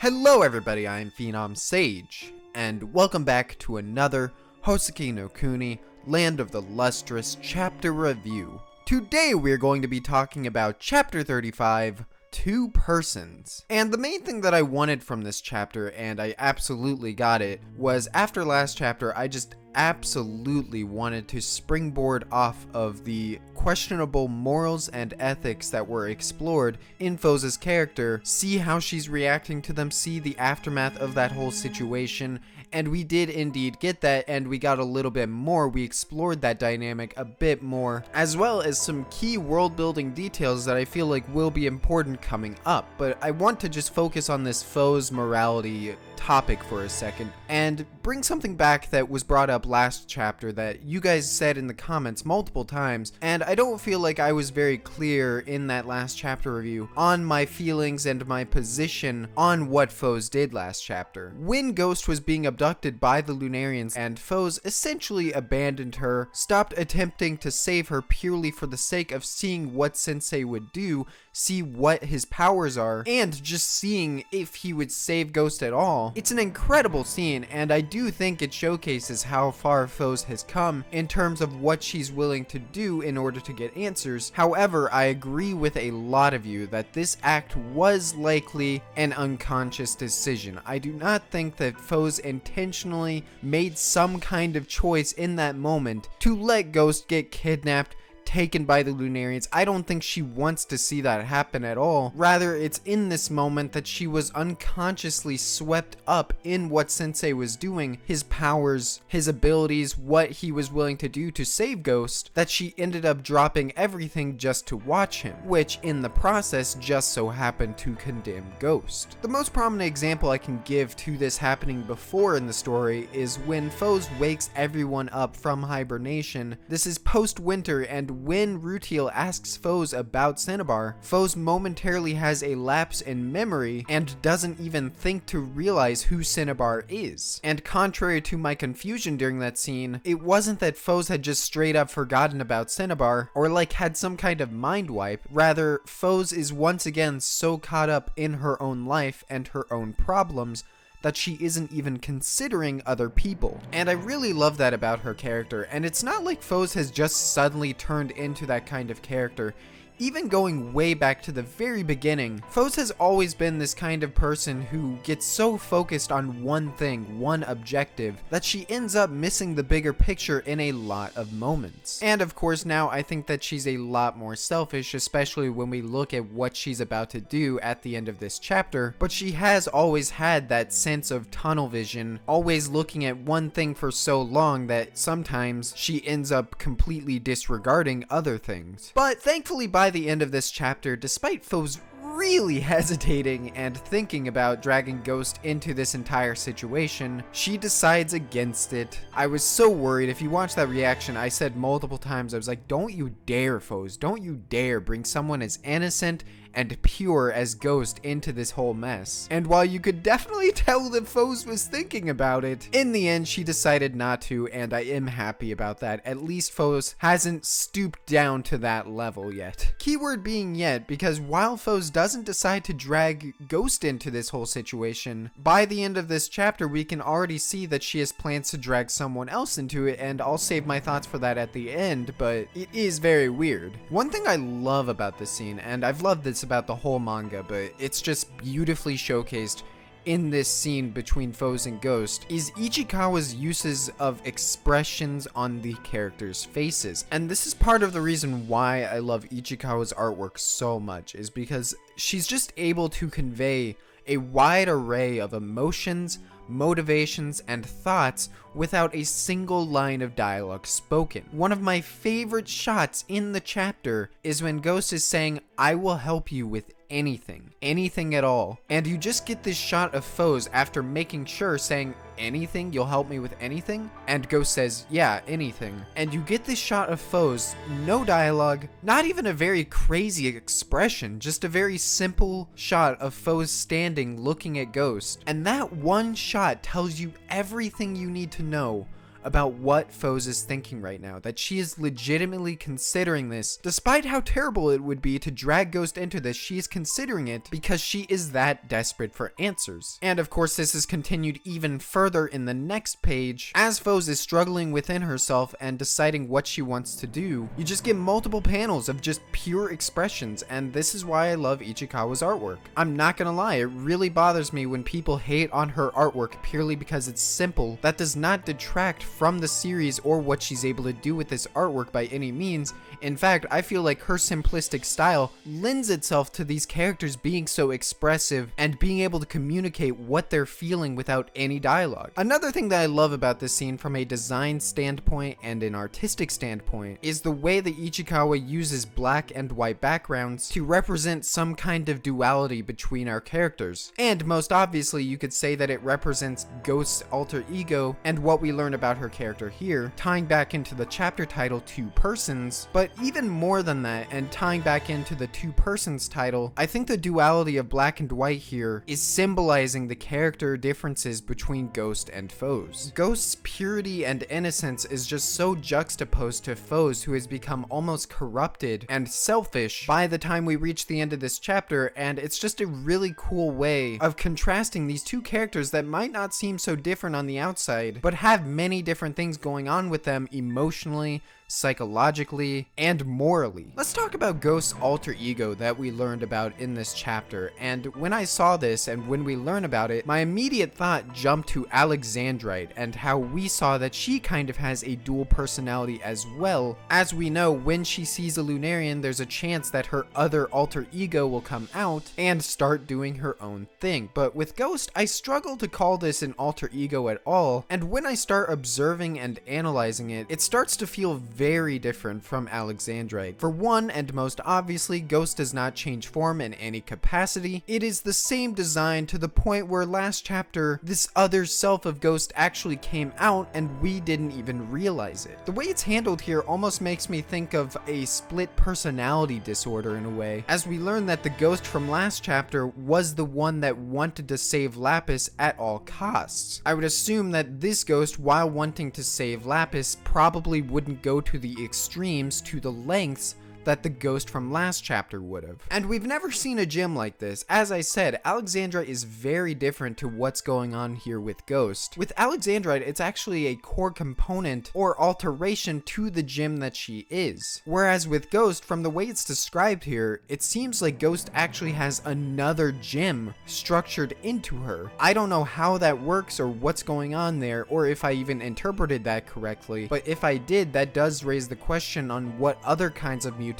Hello everybody, I'm PhenomSage, and welcome back to another Houseki no Kuni, Land of the Lustrous chapter review. Today we're going to be talking about chapter 35, Two Persons. And the main thing that I wanted from this chapter, and I absolutely got it, was after last chapter I just absolutely wanted to springboard off of the questionable morals and ethics that were explored in Phos' character, see how she's reacting to them, see the aftermath of that whole situation, and we did indeed get that, and we got a little bit more. We explored that dynamic a bit more, as well as some key world building details that I feel like will be important coming up. But I want to just focus on this Phos morality topic for a second and bring something back that was brought up last chapter that you guys said in the comments multiple times, and I don't feel like I was very clear in that last chapter review on my feelings and my position on what Phos did last chapter. When Ghost was being abducted by the Lunarians and Phos essentially abandoned her, stopped attempting to save her purely for the sake of seeing what Sensei would do, see what his powers are, and just seeing if he would save Ghost at all. It's an incredible scene, and I do think it showcases how far Phos has come in terms of what she's willing to do in order to get answers. However, I agree with a lot of you that this act was likely an unconscious decision. I do not think that Phos intentionally made some kind of choice in that moment to let Ghost get kidnapped, taken by the Lunarians. I don't think she wants to see that happen at all. Rather, it's in this moment that she was unconsciously swept up in what Sensei was doing, his powers, his abilities, what he was willing to do to save Ghost, that she ended up dropping everything just to watch him, which in the process just so happened to condemn Ghost. The most prominent example I can give to this happening before in the story is when Phos wakes everyone up from hibernation. This is post-winter, and when Rutiel asks Phos about Cinnabar, Phos momentarily has a lapse in memory and doesn't even think to realize who Cinnabar is. And contrary to my confusion during that scene, it wasn't that Phos had just straight up forgotten about Cinnabar or like had some kind of mind wipe. Rather, Phos is once again so caught up in her own life and her own problems that she isn't even considering other people. And I really love that about her character, and it's not like Phos has just suddenly turned into that kind of character. Even going way back to the very beginning, Phos has always been this kind of person who gets so focused on one thing, one objective, that she ends up missing the bigger picture in a lot of moments. And of course now I think that she's a lot more selfish, especially when we look at what she's about to do at the end of this chapter, but she has always had that sense of tunnel vision, always looking at one thing for so long that sometimes she ends up completely disregarding other things. But thankfully by the end of this chapter, despite Phos really hesitating and thinking about dragging Ghost into this entire situation, she decides against it. I was so worried. If you watch that reaction, I said multiple times, I was like, don't you dare, Phos, don't you dare bring someone as innocent and pure as Ghost into this whole mess. And while you could definitely tell that Phos was thinking about it, in the end she decided not to, and I am happy about that. At least Phos hasn't stooped down to that level yet. Keyword being yet, because while Phos doesn't decide to drag Ghost into this whole situation, by the end of this chapter we can already see that she has plans to drag someone else into it, and I'll save my thoughts for that at the end, but it is very weird. One thing I love about this scene, and I've loved this about the whole manga, but it's just beautifully showcased in this scene between Phos and Ghost, is Ichikawa's uses of expressions on the characters' faces. And this is part of the reason why I love Ichikawa's artwork so much, is because she's just able to convey a wide array of emotions, motivations, and thoughts without a single line of dialogue spoken. One of my favorite shots in the chapter is when Ghost is saying, "I will help you with anything at all." And you just get this shot of Phos after making sure, saying, "Anything? You'll help me with anything?" And Ghost says, "Yeah, anything." And you get this shot of Phos, no dialogue, not even a very crazy expression, just a very simple shot of Phos standing looking at Ghost. And that one shot tells you everything you need to know about what Phos is thinking right now, that she is legitimately considering this. Despite how terrible it would be to drag Ghost into this, she is considering it because she is that desperate for answers. And of course, this is continued even further in the next page. As Phos is struggling within herself and deciding what she wants to do, you just get multiple panels of just pure expressions, and this is why I love Ichikawa's artwork. I'm not gonna lie, it really bothers me when people hate on her artwork purely because it's simple. That does not detract from the series or what she's able to do with this artwork by any means. In fact, I feel like her simplistic style lends itself to these characters being so expressive and being able to communicate what they're feeling without any dialogue. Another thing that I love about this scene from a design standpoint and an artistic standpoint is the way that Ichikawa uses black and white backgrounds to represent some kind of duality between our characters. And most obviously, you could say that it represents Ghost's alter ego and what we learn about her character here, tying back into the chapter title Two Persons. But even more than that, and tying back into the Two Persons title, I think the duality of black and white here is symbolizing the character differences between Ghost and Phos. Ghost's purity and innocence is just so juxtaposed to Phos, who has become almost corrupted and selfish by the time we reach the end of this chapter, and it's just a really cool way of contrasting these two characters that might not seem so different on the outside, but have many different things going on with them emotionally, psychologically, and morally. Let's talk about Ghost's alter ego that we learned about in this chapter, and when I saw this and when we learn about it, my immediate thought jumped to Alexandrite and how we saw that she kind of has a dual personality as well. As we know, when she sees a Lunarian, there's a chance that her other alter ego will come out and start doing her own thing. But with Ghost, I struggle to call this an alter ego at all, and when I start observing and analyzing it, it starts to feel very different from Alexandrite. For one, and most obviously, Ghost does not change form in any capacity. It is the same design to the point where last chapter, this other self of Ghost actually came out and we didn't even realize it. The way it's handled here almost makes me think of a split personality disorder in a way, as we learn that the Ghost from last chapter was the one that wanted to save Lapis at all costs. I would assume that this Ghost, while wanting to save Lapis, probably wouldn't go to the extremes, to the lengths that the Ghost from last chapter would have. And we've never seen a gym like this. As I said, Alexandra is very different to what's going on here with Ghost. With Alexandrite, it's actually a core component or alteration to the gym that she is. Whereas with Ghost, from the way it's described here, it seems like Ghost actually has another gym structured into her. I don't know how that works or what's going on there, or if I even interpreted that correctly, but if I did, that does raise the question on what other kinds of mutations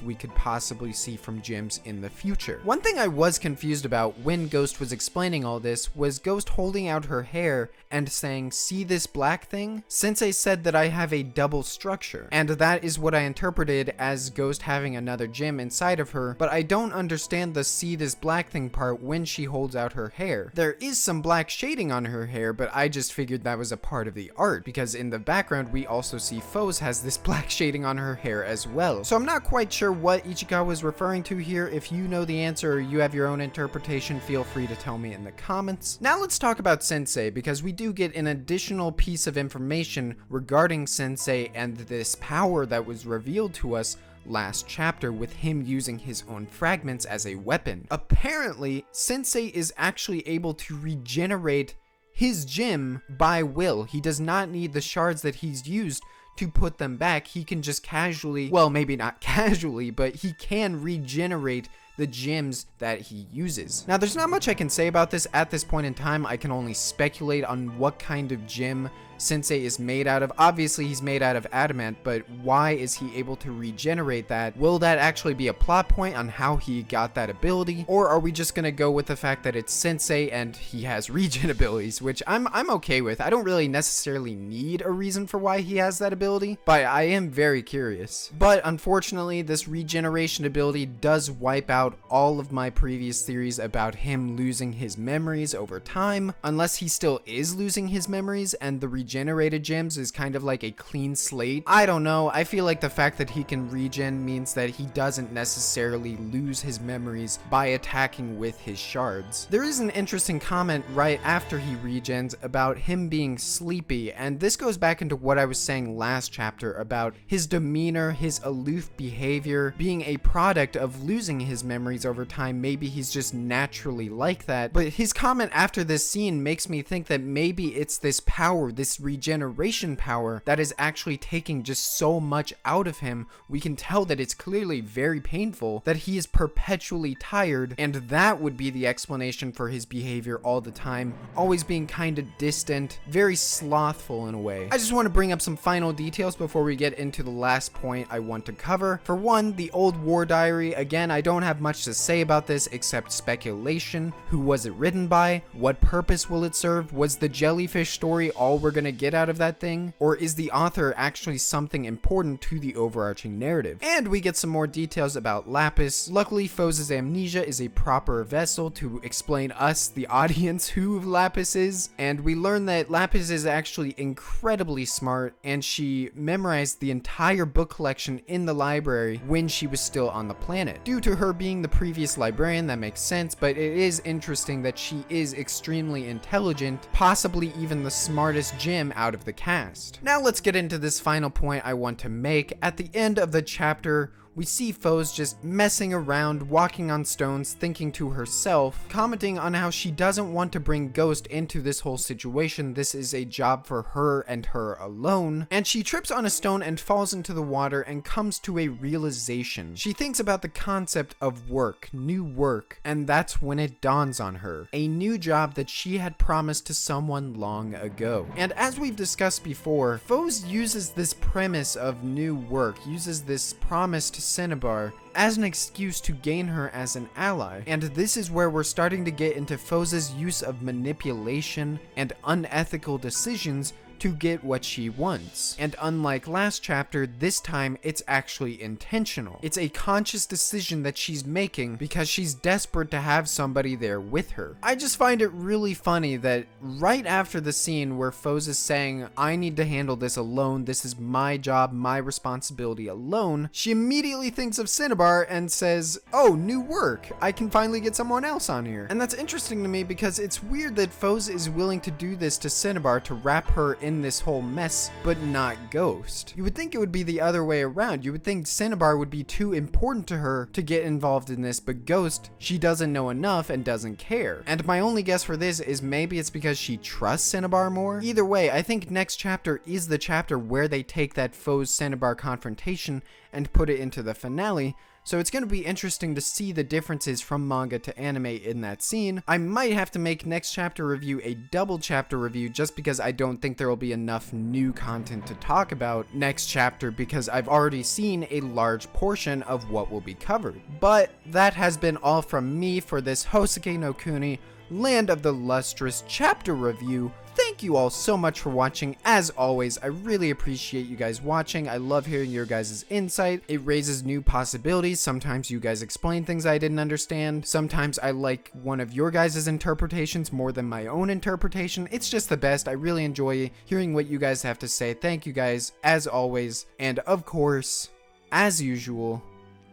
we could possibly see from gyms in the future. One thing I was confused about when Ghost was explaining all this was Ghost holding out her hair and saying, "See this black thing?" Sensei said that I have a double structure, and that is what I interpreted as Ghost having another gym inside of her, but I don't understand the "see this black thing" part when she holds out her hair. There is some black shading on her hair, but I just figured that was a part of the art, because in the background we also see Phos has this black shading on her hair as well. So I'm not quite sure what Ichikawa is referring to here. If you know the answer or you have your own interpretation, feel free to tell me in the comments. Now let's talk about Sensei, because we do get an additional piece of information regarding Sensei and this power that was revealed to us last chapter with him using his own fragments as a weapon. Apparently, Sensei is actually able to regenerate his gym by will. He does not need the shards that he's used to put them back. He can just casually, well, maybe not casually, but he can regenerate the gems that he uses. Now, there's not much I can say about this at this point in time. I can only speculate on what kind of gem Sensei is made out of. Obviously, he's made out of adamant, but why is he able to regenerate that? Will that actually be a plot point on how he got that ability? Or are we just gonna go with the fact that it's Sensei and he has regen abilities, which I'm okay with. I don't really necessarily need a reason for why he has that ability, but I am very curious. But unfortunately, this regeneration ability does wipe out out all of my previous theories about him losing his memories over time, unless he still is losing his memories and the regenerated gems is kind of like a clean slate. I don't know. I feel like the fact that he can regen means that he doesn't necessarily lose his memories by attacking with his shards. There is an interesting comment right after he regens about him being sleepy, and this goes back into what I was saying last chapter about his demeanor, his aloof behavior being a product of losing his memories over time. Maybe he's just naturally like that, but his comment after this scene makes me think that maybe it's this power, this regeneration power, that is actually taking just so much out of him. We can tell that it's clearly very painful, that he is perpetually tired, and that would be the explanation for his behavior all the time, always being kind of distant, very slothful in a way. I just want to bring up some final details before we get into the last point I want to cover. For one, the old war diary. Again, I don't have much to say about this except speculation. Who was it written by? What purpose will it serve? Was the jellyfish story all we're gonna get out of that thing? Or is the author actually something important to the overarching narrative? And we get some more details about Lapis. Luckily, Phos' amnesia is a proper vessel to explain us, the audience, who Lapis is. And we learn that Lapis is actually incredibly smart, and she memorized the entire book collection in the library when she was still on the planet. Due to her being the previous librarian, that makes sense, but it is interesting that she is extremely intelligent, possibly even the smartest gem out of the cast. Now let's get into this final point I want to make. At the end of the chapter, we see Phos just messing around, walking on stones, thinking to herself, commenting on how she doesn't want to bring Ghost into this whole situation. This is a job for her and her alone. And she trips on a stone and falls into the water and comes to a realization. She thinks about the concept of work, new work, and that's when it dawns on her. A new job that she had promised to someone long ago. And as we've discussed before, Phos uses this premise of new work, uses this promise to Cinnabar as an excuse to gain her as an ally. And this is where we're starting to get into Phos' use of manipulation and unethical decisions to get what she wants. And unlike last chapter, this time it's actually intentional. It's a conscious decision that she's making because she's desperate to have somebody there with her. I just find it really funny that right after the scene where Phos is saying, I need to handle this alone, this is my job, my responsibility alone, she immediately thinks of Cinnabar and says, oh, new work, I can finally get someone else on here. And that's interesting to me because it's weird that Phos is willing to do this to Cinnabar to wrap her in this whole mess, but not Ghost. You would think it would be the other way around. You would think Cinnabar would be too important to her to get involved in this, but Ghost, she doesn't know enough and doesn't care. And my only guess for this is maybe it's because she trusts Cinnabar more. Either way, I think next chapter is the chapter where they take that Phos-Cinnabar confrontation and put it into the finale. So it's going to be interesting to see the differences from manga to anime in that scene. I might have to make next chapter review a double chapter review just because I don't think there will be enough new content to talk about next chapter because I've already seen a large portion of what will be covered. But that has been all from me for this Houseki no Kuni Land of the Lustrous chapter review. Thank you all so much for watching. As always, I really appreciate you guys watching. I love hearing your guys' insight. It raises new possibilities. Sometimes you guys explain things I didn't understand. Sometimes I like one of your guys' interpretations more than my own interpretation. It's just the best. I really enjoy hearing what you guys have to say. Thank you guys, as always. And of course, as usual,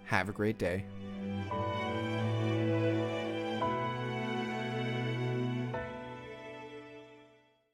have a great day.